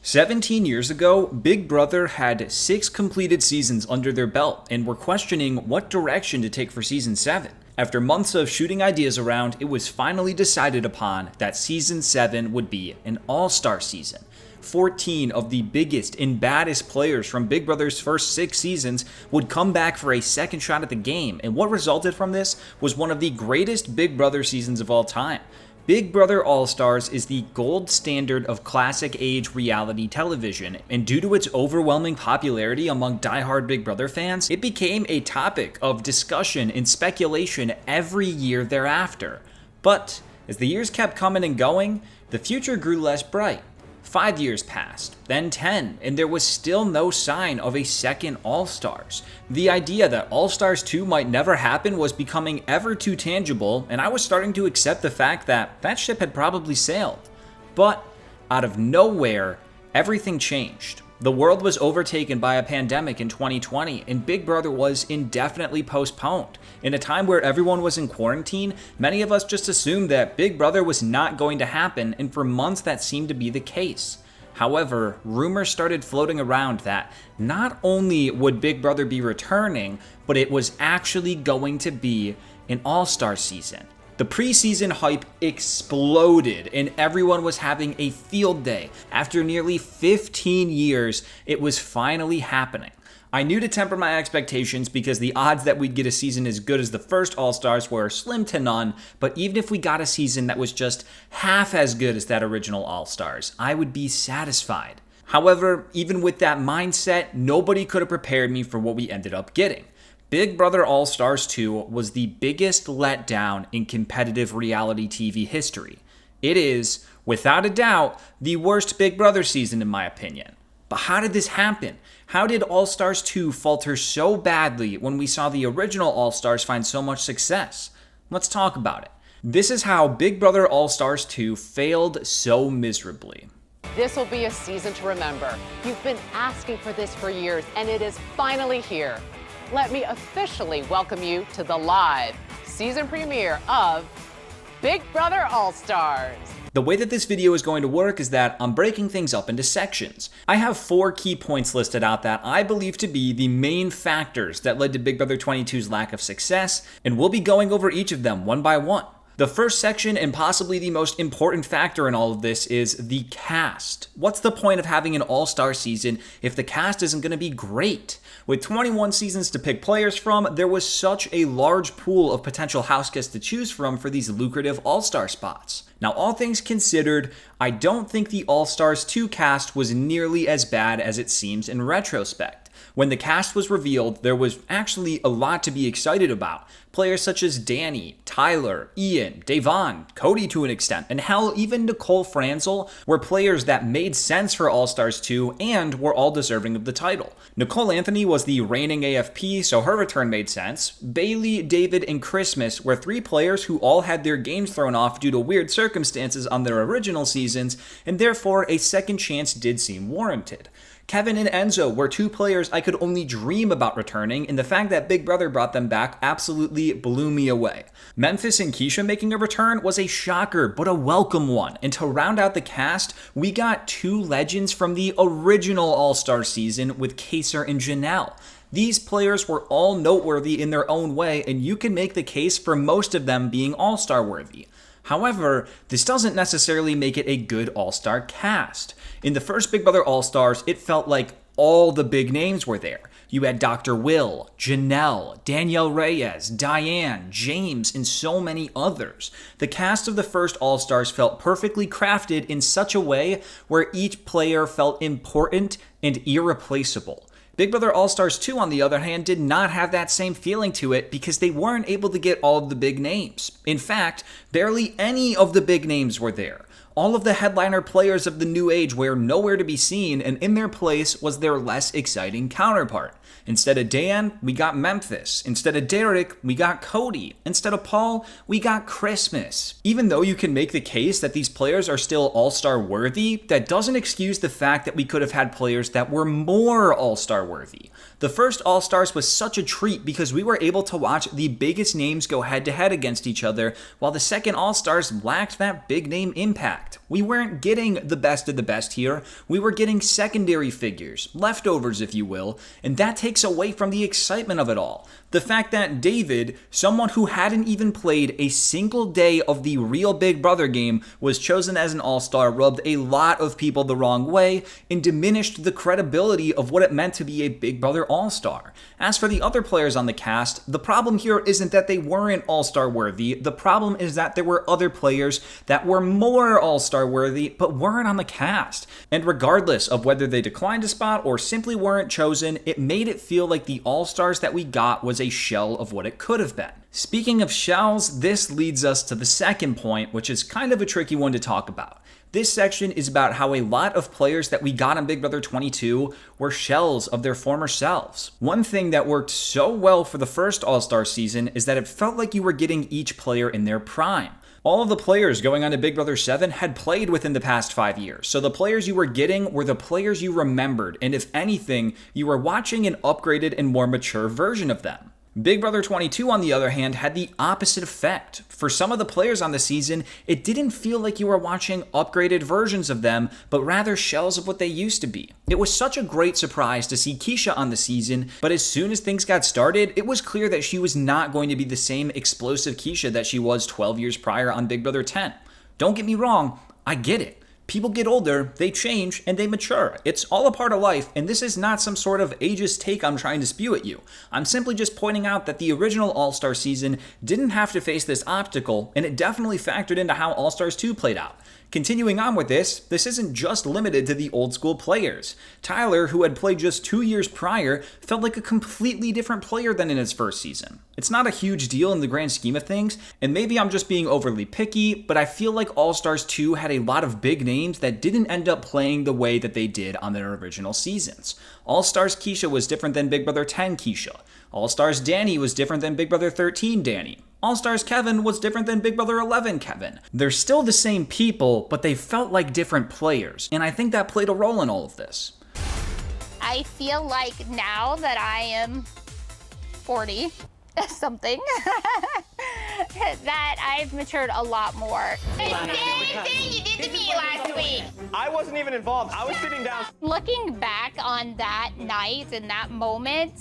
17 years ago, Big Brother had 6 completed seasons under their belt and were questioning what direction to take for season 7. After months of shooting ideas around, it was finally decided upon that season 7 would be an all-star season. 14 of the biggest and baddest players from Big Brother's first 6 seasons would come back for a second shot at the game, and what resulted from this was one of the greatest Big Brother seasons of all time. Big Brother All-Stars is the gold standard of classic age reality television, and due to its overwhelming popularity among diehard Big Brother fans, it became a topic of discussion and speculation every year thereafter. But as the years kept coming and going, the future grew less bright. 5 years passed, then 10, and there was still no sign of a second All-Stars. The idea that All-Stars 2 might never happen was becoming ever too tangible, and I was starting to accept the fact that that ship had probably sailed. But out of nowhere, everything changed. The world was overtaken by a pandemic in 2020, and Big Brother was indefinitely postponed. In a time where everyone was in quarantine, many of us just assumed that Big Brother was not going to happen, and for months that seemed to be the case. However, rumors started floating around that not only would Big Brother be returning, but it was actually going to be an all-star season. The preseason hype exploded and everyone was having a field day. After nearly 15 years, it was finally happening. I knew to temper my expectations because the odds that we'd get a season as good as the first All-Stars were slim to none, but even if we got a season that was just half as good as that original All-Stars, I would be satisfied. However, even with that mindset, nobody could have prepared me for what we ended up getting. Big Brother All-Stars 2 was the biggest letdown in competitive reality TV history. It is, without a doubt, the worst Big Brother season in my opinion. But how did this happen? How did All-Stars 2 falter so badly when we saw the original All-Stars find so much success? Let's talk about it. This is how Big Brother All-Stars 2 failed so miserably. This will be a season to remember. You've been asking for this for years, and it is finally here. Let me officially welcome you to the live season premiere of Big Brother All-Stars. The way that this video is going to work is that I'm breaking things up into sections. I have 4 key points listed out that I believe to be the main factors that led to Big Brother 22's lack of success, and we'll be going over each of them one by one. The first section, and possibly the most important factor in all of this, is the cast. What's the point of having an all-star season if the cast isn't going to be great? With 21 seasons to pick players from, there was such a large pool of potential house guests to choose from for these lucrative all-star spots. Now, all things considered, I don't think the All-Stars 2 cast was nearly as bad as it seems in retrospect. When the cast was revealed, there was actually a lot to be excited about. Players such as Danny, Tyler, Ian, Devon, Cody to an extent, and hell, even Nicole Franzel were players that made sense for All-Stars 2 and were all deserving of the title. Nicole Anthony was the reigning AFP, so her return made sense. Bailey, David, and Christmas were 3 players who all had their games thrown off due to weird circumstances on their original seasons, and therefore a second chance did seem warranted. Kevin and Enzo were 2 players I could only dream about returning, and the fact that Big Brother brought them back absolutely blew me away. Memphis and Keesha making a return was a shocker, but a welcome one, and to round out the cast, we got 2 legends from the original All-Star season with Kaycee and Janelle. These players were all noteworthy in their own way, and you can make the case for most of them being All-Star worthy. However, this doesn't necessarily make it a good all-star cast. In the first Big Brother All-Stars, it felt like all the big names were there. You had Dr. Will, Janelle, Danielle Reyes, Diane, James, and so many others. The cast of the first All-Stars felt perfectly crafted in such a way where each player felt important and irreplaceable. Big Brother All-Stars 2, on the other hand, did not have that same feeling to it because they weren't able to get all of the big names. In fact, barely any of the big names were there. All of the headliner players of the new age were nowhere to be seen, and in their place was their less exciting counterpart. Instead of Dan, we got Memphis. Instead of Derek, we got Cody. Instead of Paul, we got Christmas. Even though you can make the case that these players are still all-star worthy, that doesn't excuse the fact that we could have had players that were more all-star worthy. The first All-Stars was such a treat because we were able to watch the biggest names go head-to-head against each other, while the second All-Stars lacked that big name impact. fact. We weren't getting the best of the best here. We were getting secondary figures, leftovers if you will, and that takes away from the excitement of it all. The fact that David, someone who hadn't even played a single day of the real Big Brother game, was chosen as an all-star rubbed a lot of people the wrong way and diminished the credibility of what it meant to be a Big Brother all-star. As for the other players on the cast, the problem here isn't that they weren't all-star worthy. The problem is that there were other players that were more all-star worthy but weren't on the cast. And regardless of whether they declined a spot or simply weren't chosen, it made it feel like the all-stars that we got was a shell of what it could have been. Speaking of shells, this leads us to the second point, which is kind of a tricky one to talk about. This section is about how a lot of players that we got on Big Brother 22 were shells of their former selves. One thing that worked so well for the first All-Star season is that it felt like you were getting each player in their prime. All of the players going on to Big Brother 7 had played within the past 5 years, so the players you were getting were the players you remembered, and if anything, you were watching an upgraded and more mature version of them. Big Brother 22, on the other hand, had the opposite effect. For some of the players on the season, it didn't feel like you were watching upgraded versions of them, but rather shells of what they used to be. It was such a great surprise to see Keesha on the season, but as soon as things got started, it was clear that she was not going to be the same explosive Keesha that she was 12 years prior on Big Brother 10. Don't get me wrong, I get it. People get older, they change, and they mature. It's all a part of life, and this is not some sort of ageist take I'm trying to spew at you. I'm simply just pointing out that the original All-Star season didn't have to face this obstacle, and it definitely factored into how All-Stars 2 played out. Continuing on with this isn't just limited to the old school players. Tyler, who had played just 2 years prior, felt like a completely different player than in his first season. It's not a huge deal in the grand scheme of things, and maybe I'm just being overly picky, but I feel like All-Stars 2 had a lot of big names that didn't end up playing the way that they did on their original seasons. All-Stars Keesha was different than Big Brother 10 Keesha. All-Stars Danny was different than Big Brother 13 Danny. All-Stars Kevin was different than Big Brother 11 Kevin. They're still the same people, but they felt like different players, and I think that played a role in all of this. I feel like now that I am 40 something, that I've matured a lot more. The same thing you did to me last week. I wasn't even involved. I was sitting down. Looking back on that night and that moment,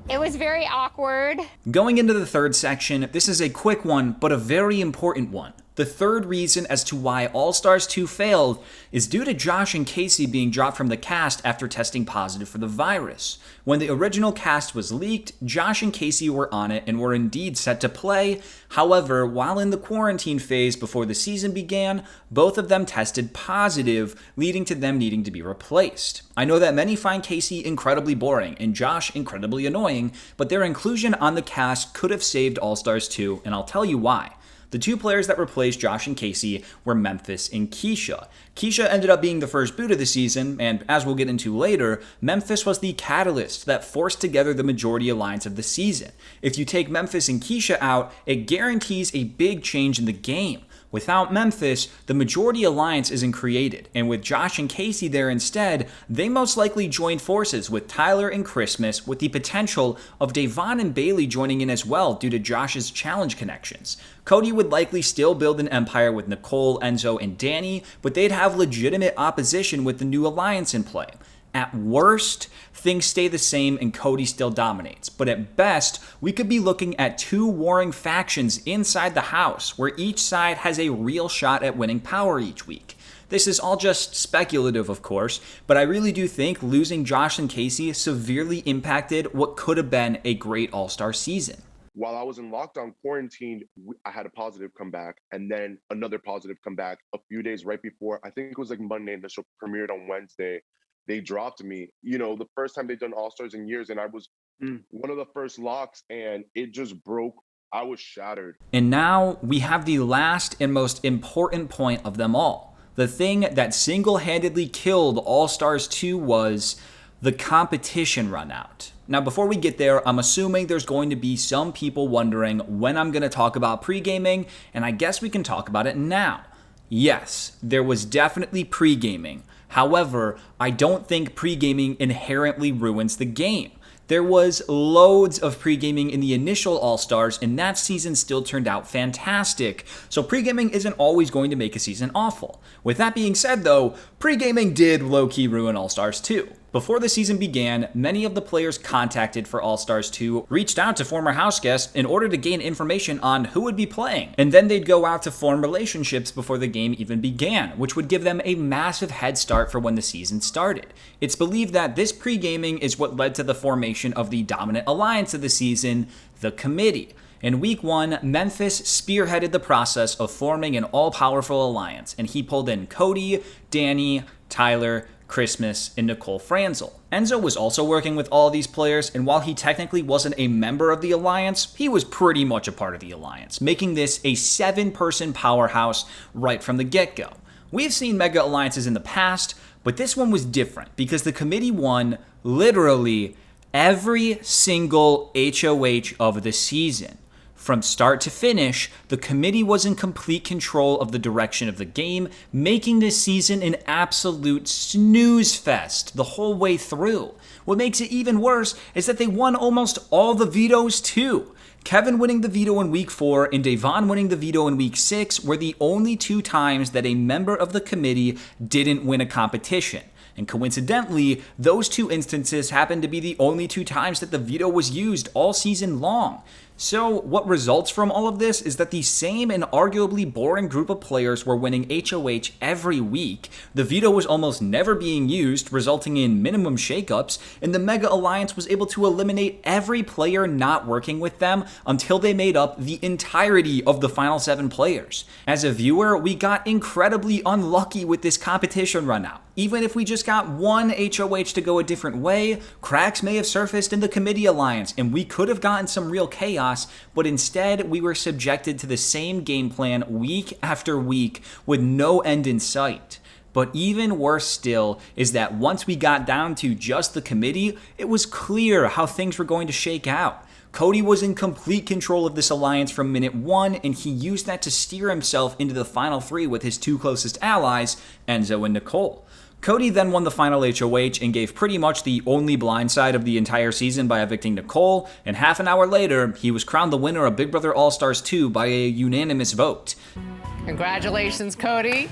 it was very awkward. Going into the third section, this is a quick one, but a very important one. The third reason as to why All-Stars 2 failed is due to Josh and Kaycee being dropped from the cast after testing positive for the virus. When the original cast was leaked, Josh and Kaycee were on it and were indeed set to play. However, while in the quarantine phase before the season began, both of them tested positive, leading to them needing to be replaced. I know that many find Kaycee incredibly boring and Josh incredibly annoying, but their inclusion on the cast could have saved All-Stars 2, and I'll tell you why. The two players that replaced Josh and Kaycee were Memphis and Keesha. Keesha ended up being the first boot of the season, and as we'll get into later, Memphis was the catalyst that forced together the majority alliance of the season. If you take Memphis and Keesha out, it guarantees a big change in the game. Without Memphis, the majority alliance isn't created, and with Josh and Kaycee there instead, they most likely joined forces with Tyler and Christmas, with the potential of Devon and Bailey joining in as well due to Josh's challenge connections. Cody would likely still build an empire with Nicole, Enzo, and Danny, but they'd have legitimate opposition with the new alliance in play. At worst, things stay the same and Cody still dominates. But at best, we could be looking at two warring factions inside the house, where each side has a real shot at winning power each week. This is all just speculative, of course, but I really do think losing Josh and Kaycee severely impacted what could have been a great All-Star season. While I was in lockdown quarantine, I had a positive comeback and then another positive comeback a few days right before. I think it was like Monday and the show premiered on Wednesday. They dropped me, the first time they've done All-Stars in years, and I was one of the first locks, and it just broke. I was shattered. And now we have the last and most important point of them all. The thing that single-handedly killed All-Stars 2 was the competition run out. Now, before we get there, I'm assuming there's going to be some people wondering when I'm going to talk about pre-gaming, and I guess we can talk about it now. Yes, there was definitely pre-gaming. However, I don't think pre-gaming inherently ruins the game. There was loads of pre-gaming in the initial All-Stars, and that season still turned out fantastic. So pre-gaming isn't always going to make a season awful. With that being said though, pre-gaming did low-key ruin All-Stars 2. Before the season began, many of the players contacted for All-Stars 2 reached out to former house guests in order to gain information on who would be playing, and then they'd go out to form relationships before the game even began, which would give them a massive head start for when the season started. It's believed that this pre-gaming is what led to the formation of the dominant alliance of the season, the Committee. In week 1, Memphis spearheaded the process of forming an all-powerful alliance, and he pulled in Cody, Danny, Tyler, Christmas, and Nicole Franzel. Enzo was also working with all of these players, and while he technically wasn't a member of the Alliance, he was pretty much a part of the Alliance, making this a 7-person powerhouse right from the get-go. We've seen mega alliances in the past, but this one was different because the Committee won literally every single HOH of the season. From start to finish, the Committee was in complete control of the direction of the game, making this season an absolute snooze fest the whole way through. What makes it even worse is that they won almost all the vetoes too. Kevin winning the veto in week 4 and Davon winning the veto in week 6 were the only 2 times that a member of the Committee didn't win a competition. And coincidentally, those 2 instances happened to be the only 2 times that the veto was used all season long. So what results from all of this is that the same and arguably boring group of players were winning HOH every week, the veto was almost never being used, resulting in minimum shakeups, and the Mega Alliance was able to eliminate every player not working with them until they made up the entirety of the final 7 players. As a viewer, we got incredibly unlucky with this competition run out. Even if we just got one HOH to go a different way, cracks may have surfaced in the Committee Alliance, and we could have gotten some real chaos, but instead we were subjected to the same game plan week after week with no end in sight. But even worse still is that once we got down to just the Committee, it was clear how things were going to shake out. Cody was in complete control of this alliance from minute 1, and he used that to steer himself into the final 3 with his 2 closest allies, Enzo and Nicole. Cody then won the final HOH and gave pretty much the only blindside of the entire season by evicting Nicole, and half an hour later, he was crowned the winner of Big Brother All-Stars 2 by a unanimous vote. Congratulations, Cody.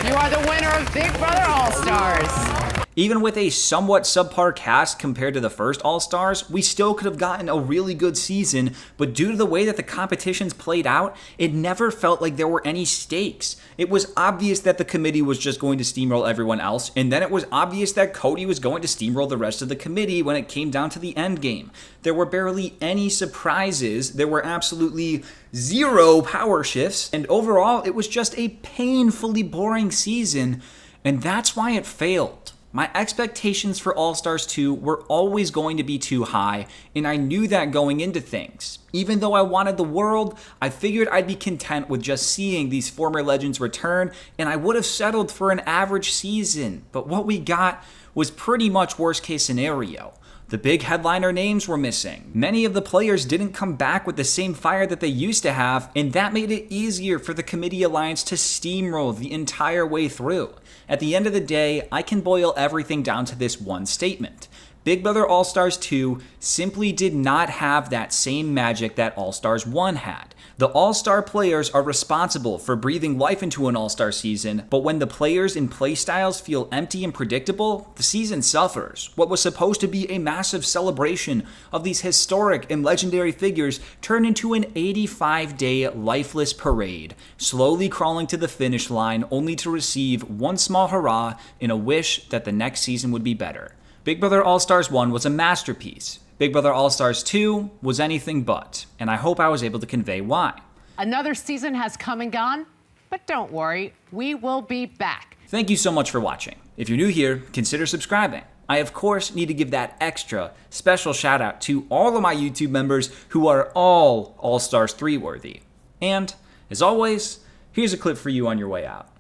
You are the winner of Big Brother All-Stars. Even with a somewhat subpar cast compared to the first All-Stars, we still could have gotten a really good season, but due to the way that the competitions played out, it never felt like there were any stakes. It was obvious that the Committee was just going to steamroll everyone else, and then it was obvious that Cody was going to steamroll the rest of the Committee when it came down to the end game. There were barely any surprises, there were absolutely 0 power shifts, and overall it was just a painfully boring season, and that's why it failed. My expectations for All-Stars 2 were always going to be too high, and I knew that going into things. Even though I wanted the world, I figured I'd be content with just seeing these former legends return, and I would have settled for an average season. But what we got was pretty much worst case scenario. The big headliner names were missing. Many of the players didn't come back with the same fire that they used to have, and that made it easier for the Committee Alliance to steamroll the entire way through. At the end of the day, I can boil everything down to this one statement. Big Brother All-Stars 2 simply did not have that same magic that All-Stars 1 had. The All-Star players are responsible for breathing life into an All-Star season, but when the players and playstyles feel empty and predictable, the season suffers. What was supposed to be a massive celebration of these historic and legendary figures turned into an 85-day lifeless parade, slowly crawling to the finish line only to receive one small hurrah and a wish that the next season would be better. Big Brother All-Stars 1 was a masterpiece. Big Brother All-Stars 2 was anything but, and I hope I was able to convey why. Another season has come and gone, but don't worry, we will be back. Thank you so much for watching. If you're new here, consider subscribing. I, of course, need to give that extra special shout out to all of my YouTube members who are all All-Stars 3 worthy. And, as always, here's a clip for you on your way out.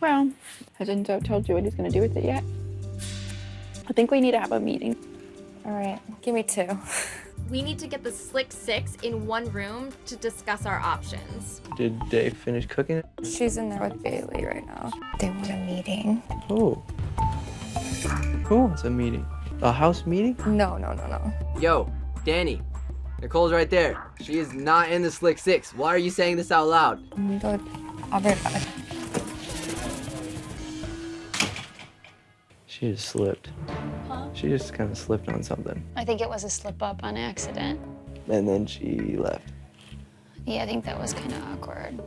Well, hasn't Enzo told you what he's going to do with it yet? I think we need to have a meeting. All right, give me 2. We need to get the Slick 6 in one room to discuss our options. Did Dave finish cooking? She's in there with Bailey right now. They want a meeting. Oh. Who wants a meeting? A house meeting? No. Yo, Danny. Nicole's right there. She is not in the Slick Six. Why are you saying this out loud? I'll be right back. She just slipped. She just kind of slipped on something. I think it was a slip up on accident. And then she left. Yeah, I think that was kind of awkward.